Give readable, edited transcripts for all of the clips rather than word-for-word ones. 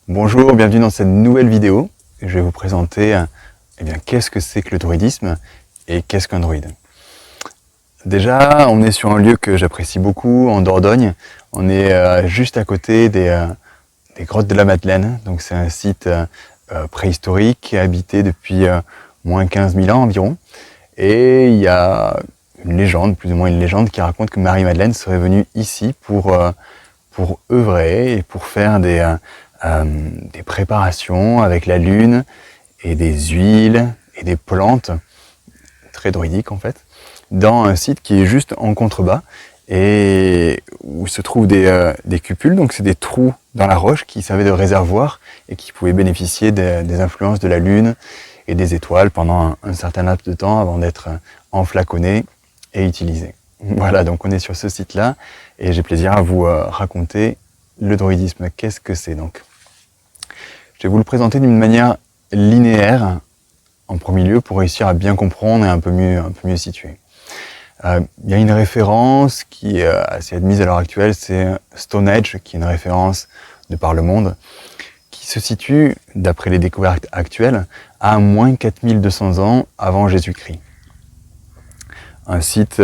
Bonjour, bienvenue dans cette nouvelle vidéo. Je vais vous présenter qu'est-ce que c'est que le druidisme et qu'est-ce qu'un druide. Déjà, on est sur un lieu que j'apprécie beaucoup, en Dordogne. On est juste à côté des grottes de la Madeleine. Donc c'est un site préhistorique qui est habité depuis moins 15 000 ans environ. Et il y a une légende, plus ou moins une légende, qui raconte que Marie-Madeleine serait venue ici pour œuvrer et pour faire des préparations avec la lune et des huiles et des plantes, très druidiques en fait, dans un site qui est juste en contrebas et où se trouvent des cupules, donc c'est des trous dans la roche qui servaient de réservoir et qui pouvaient bénéficier des influences de la lune et des étoiles pendant un certain laps de temps avant d'être enflaconnés et utilisés. Voilà, donc on est sur ce site-là et j'ai plaisir à vous raconter le druidisme. Qu'est-ce que c'est donc? Je vais vous le présenter d'une manière linéaire en premier lieu pour réussir à bien comprendre et un peu mieux situer. Il y a une référence qui est assez admise à l'heure actuelle, c'est Stonehenge, qui est une référence de par le monde, qui se situe, d'après les découvertes actuelles, à moins 4200 ans avant Jésus-Christ. Un site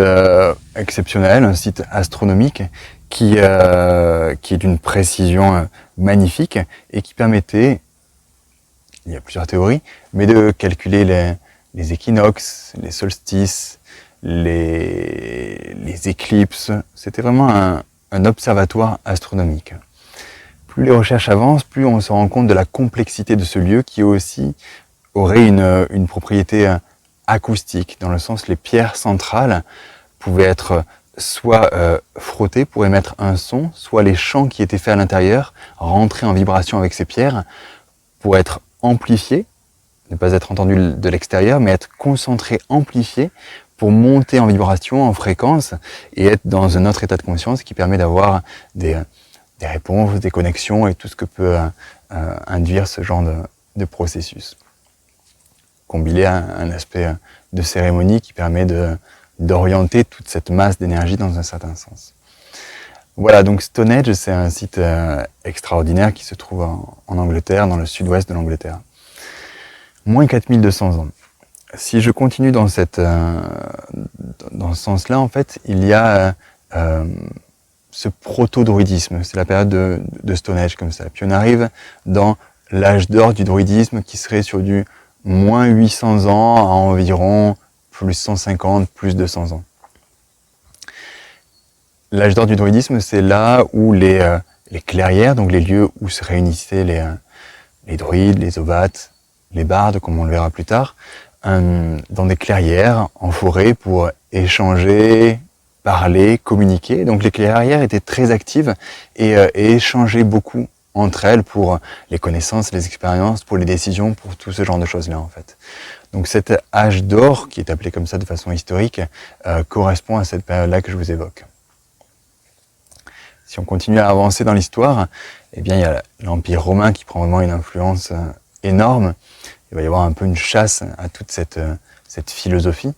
exceptionnel, un site astronomique qui est d'une précision magnifique et qui permettait, il y a plusieurs théories, mais de calculer les équinoxes, les solstices, les éclipses. C'était vraiment un observatoire astronomique. Plus les recherches avancent, plus on se rend compte de la complexité de ce lieu qui aussi aurait une propriété acoustique, dans le sens les pierres centrales pouvaient être soit frottées pour émettre un son, soit les chants qui étaient faits à l'intérieur rentraient en vibration avec ces pierres pour être amplifiés, ne pas être entendus de l'extérieur, mais être concentrés, amplifiés pour monter en vibration, en fréquence et être dans un autre état de conscience qui permet d'avoir des réponses, des connexions et tout ce que peut induire ce genre de processus. Combiné à un aspect de cérémonie qui permet d'orienter toute cette masse d'énergie dans un certain sens. Voilà, donc Stonehenge, c'est un site extraordinaire qui se trouve en Angleterre, dans le sud-ouest de l'Angleterre. Moins 4200 ans. Si je continue dans ce sens-là, en fait, il y a ce proto-druidisme, c'est la période de Stonehenge comme ça. Puis on arrive dans l'âge d'or du druidisme qui serait sur du moins 800 ans à environ plus 150, plus 200 ans. L'âge d'or du druidisme, c'est là où les clairières, donc les lieux où se réunissaient les druides, les ovates, les bardes, comme on le verra plus tard, dans des clairières, en forêt, pour échanger, parler, communiquer. Donc les clairières étaient très actives et échangeaient beaucoup entre elles pour les connaissances, les expériences, pour les décisions, pour tout ce genre de choses-là en fait. Donc cet âge d'or, qui est appelé comme ça de façon historique, correspond à cette période-là que je vous évoque. Si on continue à avancer dans l'histoire, eh bien il y a l'Empire romain qui prend vraiment une influence énorme. Il va y avoir un peu une chasse à toute cette philosophie,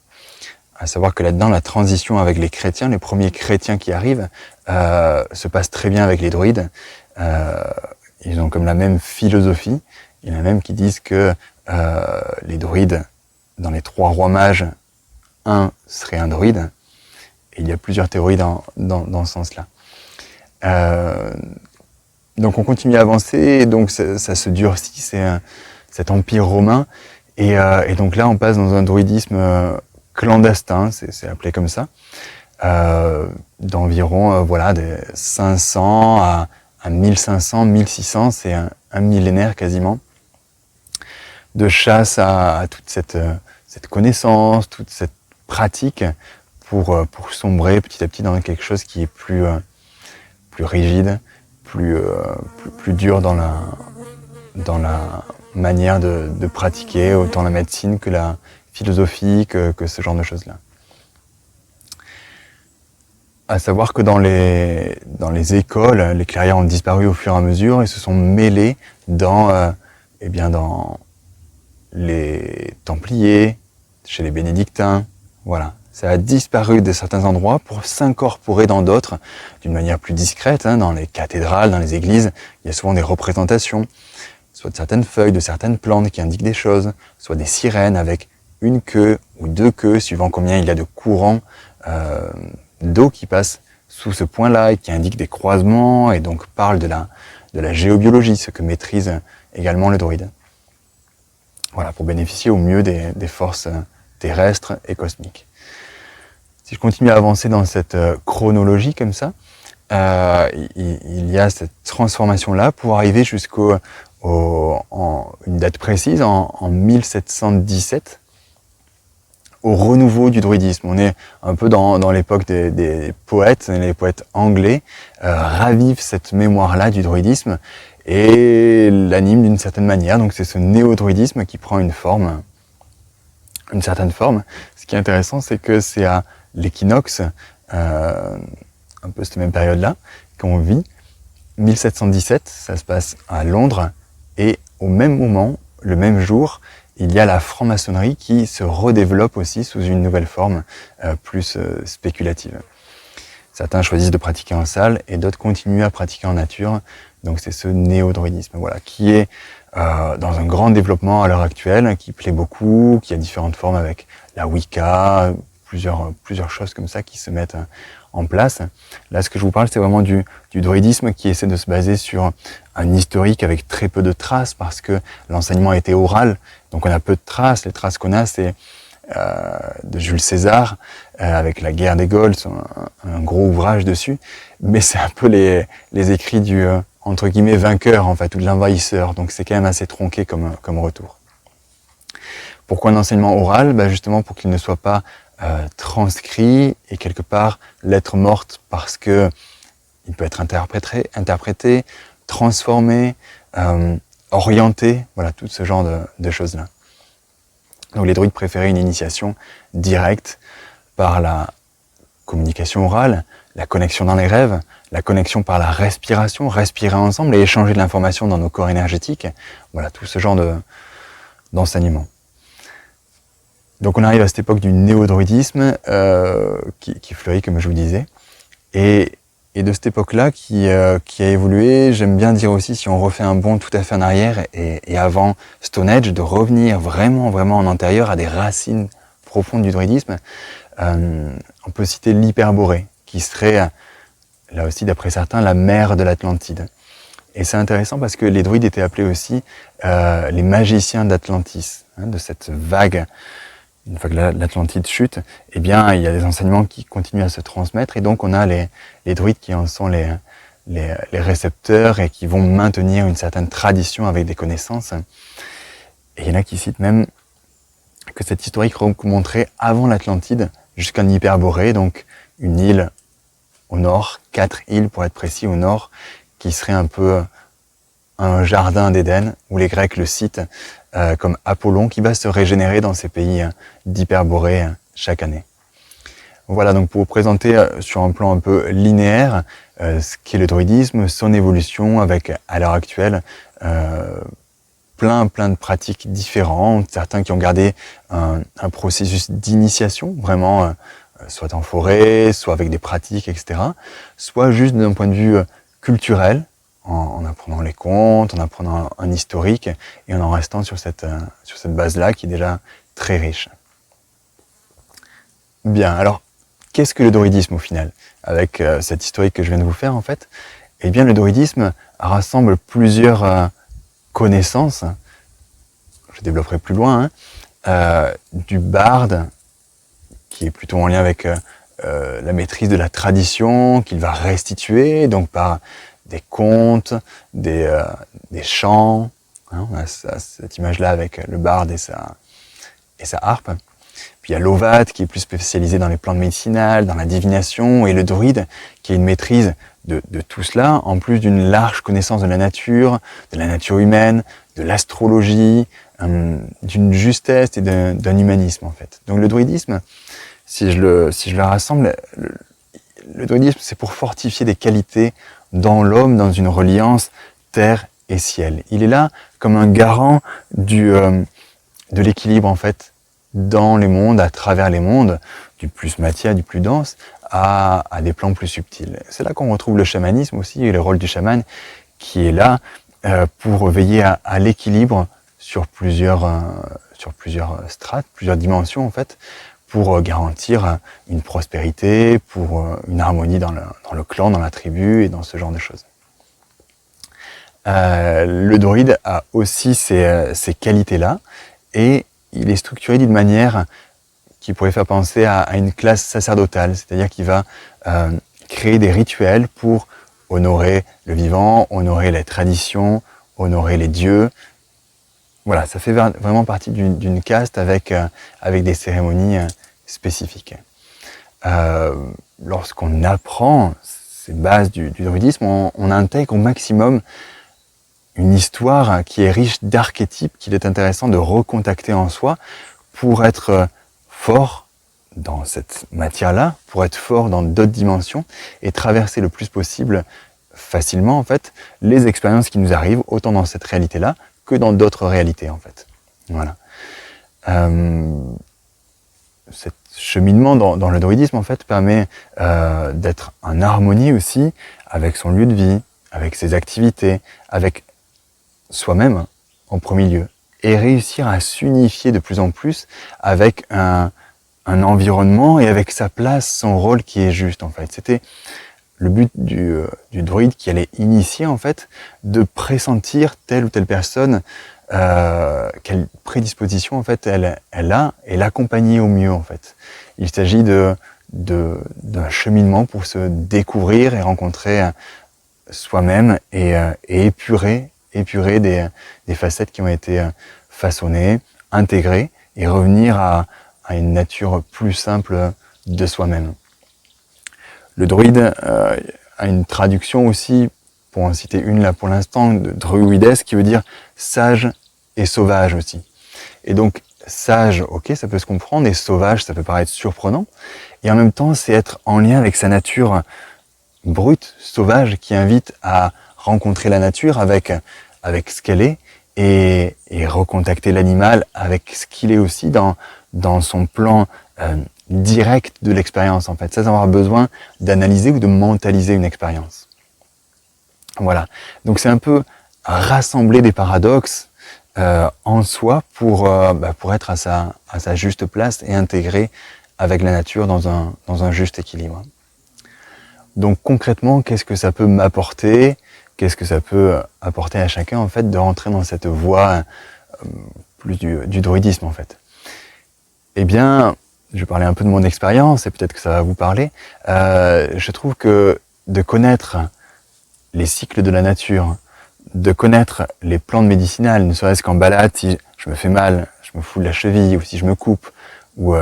à savoir que là-dedans, la transition avec les chrétiens, les premiers chrétiens qui arrivent, se passe très bien avec les druides. Ils ont comme la même philosophie. Il y en a même qui disent que les druides, dans les 3 rois mages, un serait un druide. Et il y a plusieurs théories dans ce sens-là. Donc on continue à avancer, et donc ça se durcit, cet empire romain. Et donc là, on passe dans un druidisme clandestin, c'est appelé comme ça, d'environ de 500 à 1500, 1600, c'est un millénaire quasiment, de chasse à toute cette connaissance, toute cette pratique pour sombrer petit à petit dans quelque chose qui est plus rigide, plus dur dans la manière de pratiquer autant la médecine que la philosophie, que ce genre de choses-là. À savoir que dans les écoles, les clairières ont disparu au fur et à mesure et se sont mêlés dans les Templiers, chez les Bénédictins, voilà. Ça a disparu de certains endroits pour s'incorporer dans d'autres d'une manière plus discrète. Dans les cathédrales, dans les églises, il y a souvent des représentations, soit de certaines feuilles, de certaines plantes qui indiquent des choses, soit des sirènes avec une queue ou deux queues, suivant combien il y a de courants d'eau qui passent sous ce point-là et qui indiquent des croisements et donc parlent de la géobiologie, ce que maîtrise également le druide. Voilà, pour bénéficier au mieux des forces terrestres et cosmiques. Si je continue à avancer dans cette chronologie comme ça, il y a cette transformation-là pour arriver jusqu'à une date précise, en 1717, au renouveau du druidisme. On est un peu dans l'époque des poètes, les poètes anglais ravivent cette mémoire-là du druidisme et l'animent d'une certaine manière. Donc c'est ce néo-druidisme qui prend une certaine forme. Ce qui est intéressant, c'est que c'est à l'équinoxe, un peu cette même période-là, qu'on vit. 1717, ça se passe à Londres, et au même moment, le même jour, il y a la franc-maçonnerie qui se redéveloppe aussi sous une nouvelle forme plus spéculative. Certains choisissent de pratiquer en salle et d'autres continuent à pratiquer en nature. Donc c'est ce néo-druidisme, voilà, qui est dans un grand développement à l'heure actuelle, qui plaît beaucoup, qui a différentes formes avec la Wicca, plusieurs choses comme ça qui se mettent en place. Là, ce que je vous parle, c'est vraiment du druidisme qui essaie de se baser sur un historique avec très peu de traces, parce que l'enseignement a été oral, donc on a peu de traces. Les traces qu'on a, c'est de Jules César, avec la guerre des Gaules, un gros ouvrage dessus, mais c'est un peu les écrits du entre guillemets vainqueur, en fait, ou de l'envahisseur, donc c'est quand même assez tronqué comme retour. Pourquoi un enseignement oral? Justement pour qu'il ne soit pas transcrit et quelque part lettre morte, parce que il peut être interprété, transformé, orienté, voilà, tout ce genre de choses-là. Donc les druides préféraient une initiation directe par la communication orale, la connexion dans les rêves, la connexion par la respiration, respirer ensemble et échanger de l'information dans nos corps énergétiques, voilà, tout ce genre d'enseignement. Donc on arrive à cette époque du néo-druidisme qui fleurit, comme je vous disais, et de cette époque-là qui a évolué. J'aime bien dire aussi, si on refait un bond tout à fait en arrière et avant Stone Age, de revenir vraiment en antérieur à des racines profondes du druidisme. On peut citer l'Hyperborée, qui serait, là aussi d'après certains, la mère de l'Atlantide. Et c'est intéressant parce que les druides étaient appelés aussi les magiciens d'Atlantis, de cette vague. Une fois que l'Atlantide chute, eh bien, il y a des enseignements qui continuent à se transmettre, et donc on a les druides qui en sont les récepteurs et qui vont maintenir une certaine tradition avec des connaissances. Et il y en a qui citent même que cette historique remonterait avant l'Atlantide jusqu'en Hyperborée, donc une île au nord, 4 îles pour être précis au nord, qui serait un peu un jardin d'Éden, où les Grecs le citent comme Apollon, qui va se régénérer dans ces pays d'Hyperborée chaque année. Voilà, donc pour vous présenter sur un plan un peu linéaire ce qu'est le druidisme, son évolution avec, à l'heure actuelle, plein de pratiques différentes, certains qui ont gardé un processus d'initiation, vraiment, soit en forêt, soit avec des pratiques, etc., soit juste d'un point de vue culturel, en apprenant les contes, en apprenant un historique et en restant sur cette base-là qui est déjà très riche. Bien, alors, qu'est-ce que le druidisme au final? Avec cette historique que je viens de vous faire en fait, eh bien le druidisme rassemble plusieurs connaissances, je développerai plus loin, du barde, qui est plutôt en lien avec la maîtrise de la tradition, qu'il va restituer, donc par des contes, des chants, on a cette image-là avec le barde et sa harpe. Puis il y a l'ovate qui est plus spécialisé dans les plantes médicinales, dans la divination, et le druide qui a une maîtrise de tout cela, en plus d'une large connaissance de la nature humaine, de l'astrologie, d'une justesse et d'un humanisme en fait. Donc le druidisme, si je le rassemble, le druidisme c'est pour fortifier des qualités dans l'homme, dans une reliance terre et ciel. Il est là comme un garant de l'équilibre en fait, dans les mondes, à travers les mondes, du plus matière, du plus dense, à des plans plus subtils. C'est là qu'on retrouve le chamanisme aussi, et le rôle du chaman, qui est là pour veiller à l'équilibre sur plusieurs strates, plusieurs dimensions en fait, pour garantir une prospérité, pour une harmonie dans le clan, dans la tribu et dans ce genre de choses. Le druide a aussi ces qualités-là, et il est structuré d'une manière qui pourrait faire penser à une classe sacerdotale, c'est-à-dire qu'il va créer des rituels pour honorer le vivant, honorer les traditions, honorer les dieux. Voilà, ça fait vraiment partie d'une caste avec des cérémonies spécifiques. Lorsqu'on apprend ces bases du druidisme, on intègre au maximum une histoire qui est riche d'archétypes qu'il est intéressant de recontacter en soi pour être fort dans cette matière-là, pour être fort dans d'autres dimensions et traverser le plus possible facilement en fait les expériences qui nous arrivent autant dans cette réalité-là que dans d'autres réalités en fait. Voilà. Cet cheminement dans le druidisme en fait permet d'être en harmonie aussi avec son lieu de vie, avec ses activités, avec soi-même en premier lieu, et réussir à s'unifier de plus en plus avec un environnement et avec sa place, son rôle qui est juste en fait. C'était le but du druide qui allait initier en fait, de pressentir telle ou telle personne, quelle prédisposition en fait elle a, et l'accompagner au mieux en fait. Il s'agit d'un cheminement pour se découvrir et rencontrer soi-même et épurer des facettes qui ont été façonnées, intégrées, et revenir à une nature plus simple de soi-même. Le druide a une traduction aussi, pour en citer une là pour l'instant, de druides, qui veut dire sage et sauvage aussi. Et donc sage, ok, ça peut se comprendre, et sauvage, ça peut paraître surprenant, et en même temps c'est être en lien avec sa nature brute, sauvage, qui invite à rencontrer la nature avec ce qu'elle est, et recontacter l'animal avec ce qu'il est aussi dans son plan direct de l'expérience en fait, sans avoir besoin d'analyser ou de mentaliser une expérience. Voilà, donc c'est un peu rassembler des paradoxes en soi pour être à sa juste place et intégrer avec la nature dans un juste équilibre. Donc concrètement, qu'est-ce que ça peut m'apporter ? Qu'est-ce que ça peut apporter à chacun en fait de rentrer dans cette voie plus du druidisme en fait ? Eh bien, je vais parler un peu de mon expérience et peut-être que ça va vous parler. Je trouve que de connaître les cycles de la nature, de connaître les plantes médicinales, ne serait-ce qu'en balade, si je me fais mal, je me fous de la cheville, ou si je me coupe, ou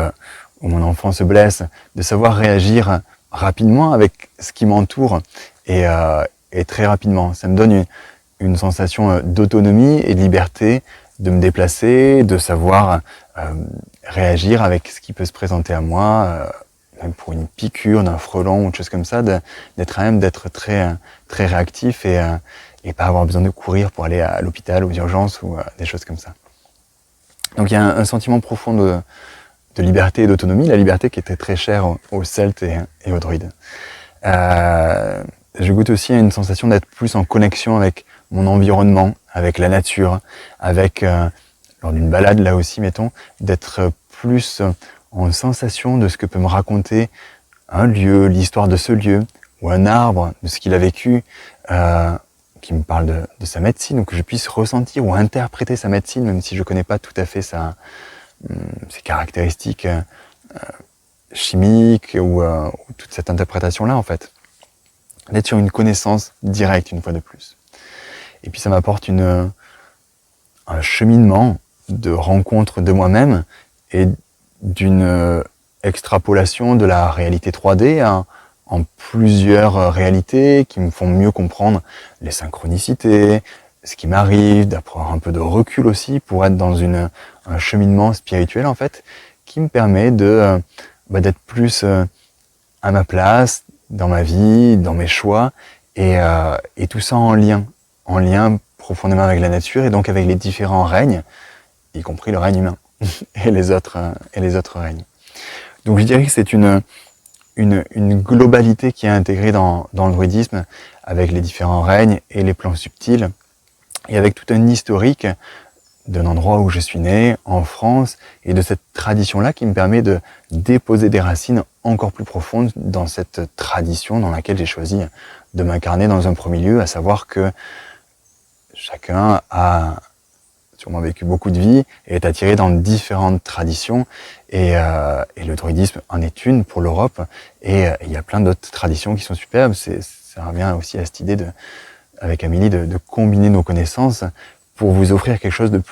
mon enfant se blesse, de savoir réagir rapidement avec ce qui m'entoure et très rapidement. Ça me donne une sensation d'autonomie et de liberté, de me déplacer, de savoir réagir avec ce qui peut se présenter à moi, même pour une piqûre d'un frelon ou autre chose comme ça, d'être très réactif et pas avoir besoin de courir pour aller à l'hôpital, aux urgences ou des choses comme ça. Donc il y a un sentiment profond de liberté et d'autonomie, la liberté qui était très chère aux Celtes et aux druides. Je goûte aussi à une sensation d'être plus en connexion avec mon environnement, avec la nature, avec, lors d'une balade là aussi, mettons, d'être plus en sensation de ce que peut me raconter un lieu, l'histoire de ce lieu, ou un arbre, de ce qu'il a vécu, qui me parle de sa médecine, ou que je puisse ressentir ou interpréter sa médecine, même si je connais pas tout à fait ses caractéristiques chimiques ou toute cette interprétation-là en fait. D'être sur une connaissance directe une fois de plus. Et puis ça m'apporte un cheminement de rencontre de moi-même et d'une extrapolation de la réalité 3D en plusieurs réalités qui me font mieux comprendre les synchronicités, ce qui m'arrive, d'avoir un peu de recul aussi pour être dans un cheminement spirituel en fait, qui me permet d'être plus à ma place, dans ma vie, dans mes choix, et tout ça en lien profondément avec la nature et donc avec les différents règnes, y compris le règne humain et les autres règnes. Donc je dirais que c'est une globalité qui est intégrée dans le druidisme, avec les différents règnes et les plans subtils, et avec tout un historique d'un endroit où je suis né, en France, et de cette tradition-là qui me permet de déposer des racines encore plus profondes dans cette tradition dans laquelle j'ai choisi de m'incarner dans un premier lieu, à savoir que chacun a sûrement vécu beaucoup de vie et est attiré dans différentes traditions, et le druidisme en est une pour l'Europe, et il y a plein d'autres traditions qui sont superbes. Ça revient aussi à cette idée avec Amélie de combiner nos connaissances pour vous offrir quelque chose de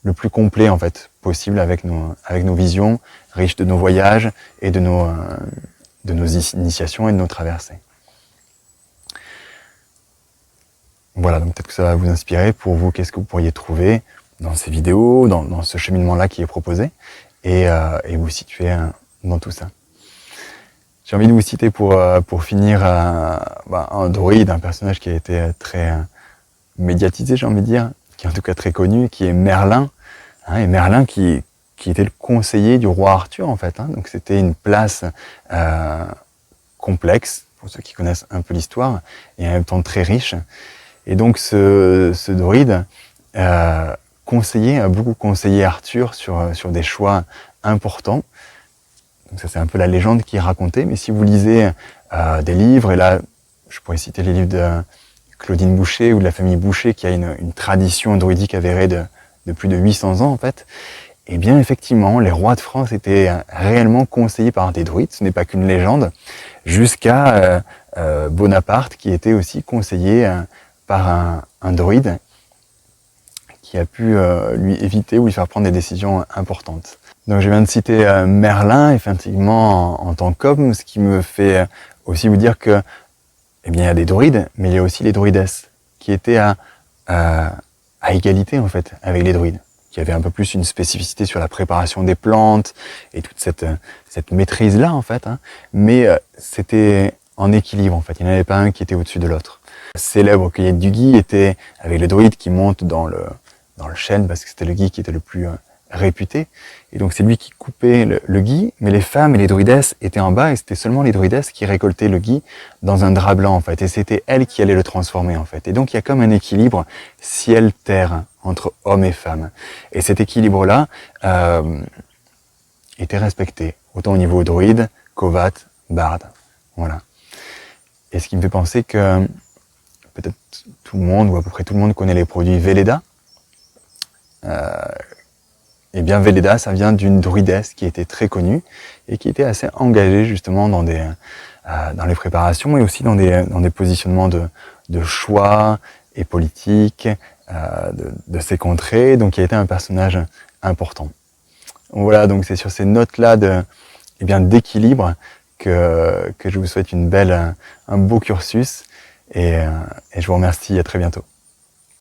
le plus complet en fait possible avec nos visions, riches de nos voyages et de nos initiations et de nos traversées. Voilà, donc peut-être que ça va vous inspirer pour vous, qu'est-ce que vous pourriez trouver dans ces vidéos, dans ce cheminement-là qui est proposé, et vous situer dans tout ça. J'ai envie de vous citer pour finir un druide, un personnage qui a été très médiatisé, j'ai envie de dire, qui est en tout cas très connu, qui est Merlin, et Merlin qui était le conseiller du roi Arthur en fait, donc c'était une place complexe, pour ceux qui connaissent un peu l'histoire, et en même temps très riche. Et donc ce druide a beaucoup conseillé Arthur sur des choix importants. Donc ça c'est un peu la légende qui est racontée, mais si vous lisez des livres, et là je pourrais citer les livres de Claudine Boucher ou de la famille Boucher, qui a une tradition druidique avérée de plus de 800 ans en fait, et bien effectivement les rois de France étaient réellement conseillés par des druides, ce n'est pas qu'une légende, jusqu'à Bonaparte qui était aussi conseillé par un druide qui a pu lui éviter ou lui faire prendre des décisions importantes. Donc je viens de citer Merlin, effectivement, en tant qu'homme, ce qui me fait aussi vous dire que, eh bien, il y a des druides, mais il y a aussi les druidesses, qui étaient à égalité, en fait, avec les druides, qui avaient un peu plus une spécificité sur la préparation des plantes, et toute cette maîtrise-là, en fait, mais c'était en équilibre, en fait, il n'y en avait pas un qui était au-dessus de l'autre. La célèbre cueillette du gui était avec le druide qui monte dans le chêne, parce que c'était le gui qui était le plus réputé, et donc c'est lui qui coupait le gui, mais les femmes et les druidesses étaient en bas, et c'était seulement les druidesses qui récoltaient le gui dans un drap blanc en fait, et c'était elles qui allaient le transformer en fait. Et donc il y a comme un équilibre ciel-terre entre hommes et femmes, et cet équilibre-là était respecté, autant au niveau druide, qu'ovat, barde, voilà. Et ce qui me fait penser que peut-être tout le monde, ou à peu près tout le monde connaît les produits Velleda. Et bien Velleda, ça vient d'une druidesse qui était très connue et qui était assez engagée justement dans les préparations, et aussi dans des positionnements de choix et politiques de ces contrées, donc qui a été un personnage important. Voilà, donc c'est sur ces notes-là d'équilibre que je vous souhaite un beau cursus, et je vous remercie, à très bientôt.